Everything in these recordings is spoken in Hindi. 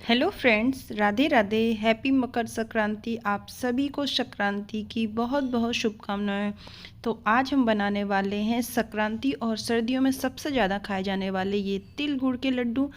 Hello friends, Radhe Radhe. Happy Makar Sankranti. आप सभी को संक्रांति की बहुत बहुत शुभकामनाएं। तो आज हम बनाने वाले हैं संक्रांति और सर्दियों में सबसे ज़्यादा खाए जाने वाले ये तिल गुड़ के लड्डू,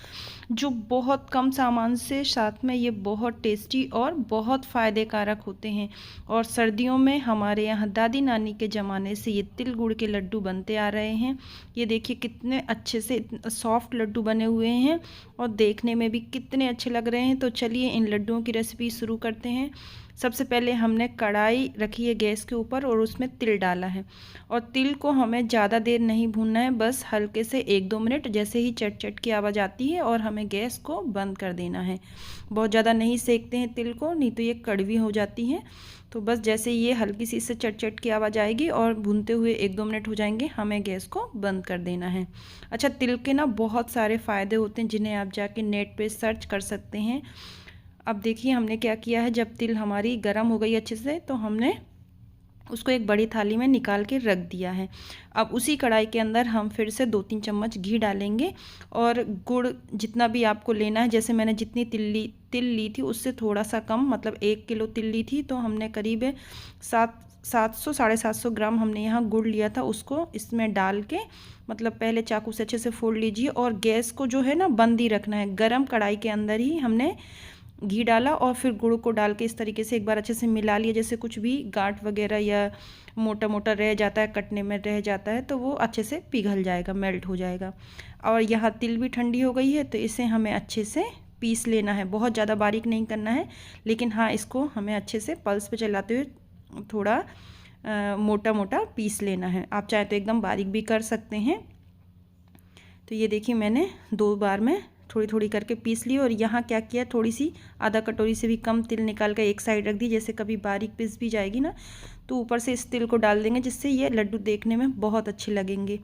जो बहुत कम सामान से साथ में ये बहुत टेस्टी और बहुत फ़ायदे कारक होते हैं। और सर्दियों में हमारे यहाँ दादी नानी के ज़माने से ये तिल गुड़ के लड्डू बनते आ रहे हैं। ये देखिए कितने अच्छे से सॉफ्ट लड्डू बने हुए हैं और देखने में भी कितने अच्छे लग रहे हैं। तो चलिए इन लड्डुओं की रेसिपी शुरू करते हैं। सबसे पहले हमने कढ़ाई रखी है गैस के ऊपर और उसमें तिल डाला है। और तिल को हमें ज़्यादा देर नहीं भूनना है, बस हल्के से 1-2 मिनट। जैसे ही चट चट की आवाज़ आती है और हमें गैस को बंद कर देना है। बहुत ज़्यादा नहीं सेकते हैं तिल को, नहीं तो ये कड़वी हो जाती है। तो बस जैसे ये हल्की सी इससे चट चट की आवाज़ आएगी और भूनते हुए 1-2 मिनट हो जाएंगे, हमें गैस को बंद कर देना है। अच्छा, तिल के ना बहुत सारे फ़ायदे होते हैं जिन्हें आप जाके नेट पे सर्च कर सकते हैं। अब देखिए हमने क्या किया है, जब तिल हमारी गर्म हो गई अच्छे से तो हमने उसको एक बड़ी थाली में निकाल के रख दिया है। अब उसी कढ़ाई के अंदर हम फिर से 2-3 चम्मच घी डालेंगे और गुड़ जितना भी आपको लेना है, जैसे मैंने जितनी तिल ली थी उससे थोड़ा सा कम, मतलब 1 किलो तिल ली थी तो हमने करीब 700-750 ग्राम हमने यहाँ गुड़ लिया था। उसको इसमें डाल के मतलब पहले चाकू से अच्छे से फोड़ लीजिए और गैस को जो है ना बंद ही रखना है। गरम कढ़ाई के अंदर ही हमने घी डाला और फिर गुड़ को डाल के इस तरीके से एक बार अच्छे से मिला लिया। जैसे कुछ भी गांठ वगैरह या मोटा मोटा रह जाता है, कटने में रह जाता है, तो वो अच्छे से पिघल जाएगा, मेल्ट हो जाएगा। और यहाँ तिल भी ठंडी हो गई है तो इसे हमें अच्छे से पीस लेना है। बहुत ज़्यादा बारीक नहीं करना है, लेकिन हाँ इसको हमें अच्छे से पल्स पे चलाते हुए थोड़ा मोटा मोटा पीस लेना है। आप चाहे तो एकदम बारीक भी कर सकते हैं। तो ये देखिए मैंने 2 बार में थोड़ी थोड़ी करके पीस ली। और यहाँ क्या किया, थोड़ी सी आधा कटोरी से भी कम तिल निकाल कर एक साइड रख दी। जैसे कभी बारीक पीस भी जाएगी ना तो ऊपर से इस तिल को डाल देंगे, जिससे ये लड्डू देखने में बहुत अच्छे लगेंगे।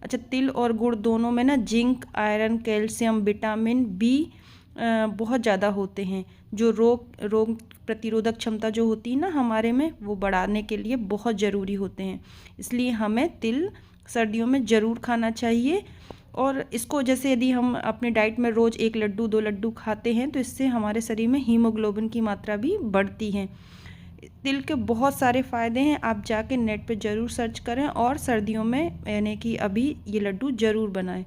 अच्छा, तिल और गुड़ दोनों में ना zinc, iron, calcium, vitamin B बहुत ज़्यादा होते हैं, जो रोग प्रतिरोधक क्षमता जो होती है ना हमारे में, वो बढ़ाने के लिए बहुत ज़रूरी होते हैं। इसलिए हमें तिल सर्दियों में ज़रूर खाना चाहिए। और इसको जैसे यदि हम अपने डाइट में रोज़ 1 लड्डू 2 लड्डू खाते हैं तो इससे हमारे शरीर में हीमोग्लोबिन की मात्रा भी बढ़ती है। तिल के बहुत सारे फ़ायदे हैं, आप जाके नेट पे ज़रूर सर्च करें और सर्दियों में यानी कि अभी ये लड्डू ज़रूर बनाएं।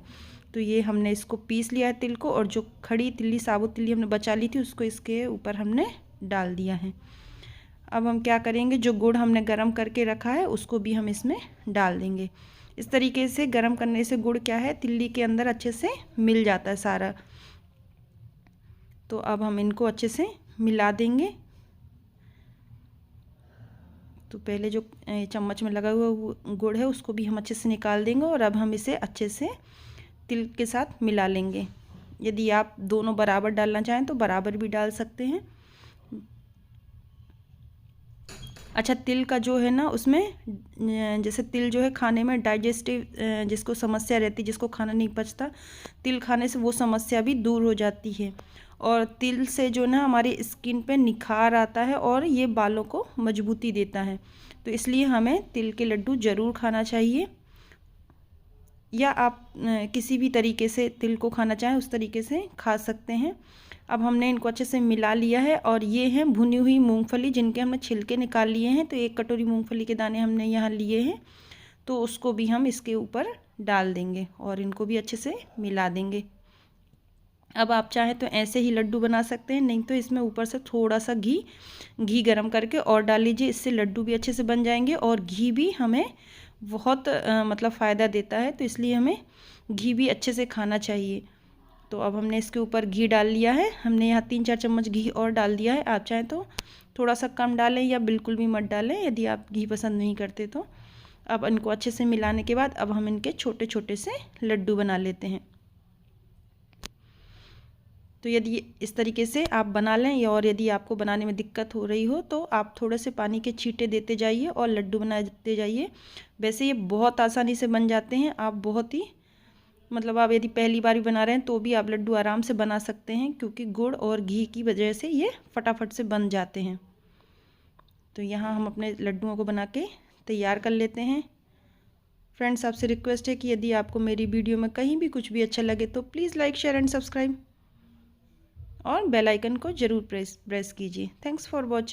तो ये हमने इसको पीस लिया है तिल को, और जो खड़ी तिल्ली साबुत तिल्ली हमने बचा ली थी उसको इसके ऊपर हमने डाल दिया है। अब हम क्या करेंगे, जो गुड़ हमने गर्म करके रखा है उसको भी हम इसमें डाल देंगे। इस तरीके से गर्म करने से गुड़ क्या है, तिल्ली के अंदर अच्छे से मिल जाता है सारा। तो अब हम इनको अच्छे से मिला देंगे। तो पहले जो चम्मच में लगा हुआ गुड़ है उसको भी हम अच्छे से निकाल देंगे और अब हम इसे अच्छे से तिल के साथ मिला लेंगे। यदि आप दोनों बराबर डालना चाहें तो बराबर भी डाल सकते हैं। अच्छा, तिल का जो है ना उसमें जैसे तिल जो है खाने में डाइजेस्टिव जिसको समस्या रहती है, जिसको खाना नहीं पचता, तिल खाने से वो समस्या भी दूर हो जाती है। और तिल से जो ना हमारी स्किन पे निखार आता है और ये बालों को मजबूती देता है। तो इसलिए हमें तिल के लड्डू ज़रूर खाना चाहिए। या आप किसी भी तरीके से तिल को खाना चाहें उस तरीके से खा सकते हैं। अब हमने इनको अच्छे से मिला लिया है और ये हैं भुनी हुई मूंगफली, जिनके हमने छिलके निकाल लिए हैं। तो 1 कटोरी मूंगफली के दाने हमने यहाँ लिए हैं, तो उसको भी हम इसके ऊपर डाल देंगे और इनको भी अच्छे से मिला देंगे। अब आप चाहें तो ऐसे ही लड्डू बना सकते हैं, नहीं तो इसमें ऊपर से थोड़ा सा घी गरम करके और डाल लीजिए। इससे लड्डू भी अच्छे से बन जाएंगे और घी भी हमें बहुत मतलब फ़ायदा देता है, तो इसलिए हमें घी भी अच्छे से खाना चाहिए। तो अब हमने इसके ऊपर घी डाल लिया है। हमने यहाँ 3-4 चम्मच घी और डाल दिया है। आप चाहें तो थोड़ा सा कम डालें या बिल्कुल भी मत डालें यदि आप घी पसंद नहीं करते तो। अब इनको अच्छे से मिलाने के बाद अब हम इनके छोटे छोटे से लड्डू बना लेते हैं। तो यदि इस तरीके से आप बना लें, और यदि आपको बनाने में दिक्कत हो रही हो तो आप थोड़े से पानी के छींटे देते जाइए और लड्डू बनाते जाइए। वैसे ये बहुत आसानी से बन जाते हैं। आप बहुत ही मतलब आप यदि पहली बार भी बना रहे हैं तो भी आप लड्डू आराम से बना सकते हैं, क्योंकि गुड़ और घी की वजह से ये फटाफट से बन जाते हैं। तो यहाँ हम अपने लड्डुओं को बना के तैयार कर लेते हैं। फ्रेंड्स, आपसे रिक्वेस्ट है कि यदि आपको मेरी वीडियो में कहीं भी कुछ भी अच्छा लगे तो please like, share and subscribe. और बेल आइकन को ज़रूर प्रेस कीजिए। Thanks for watching.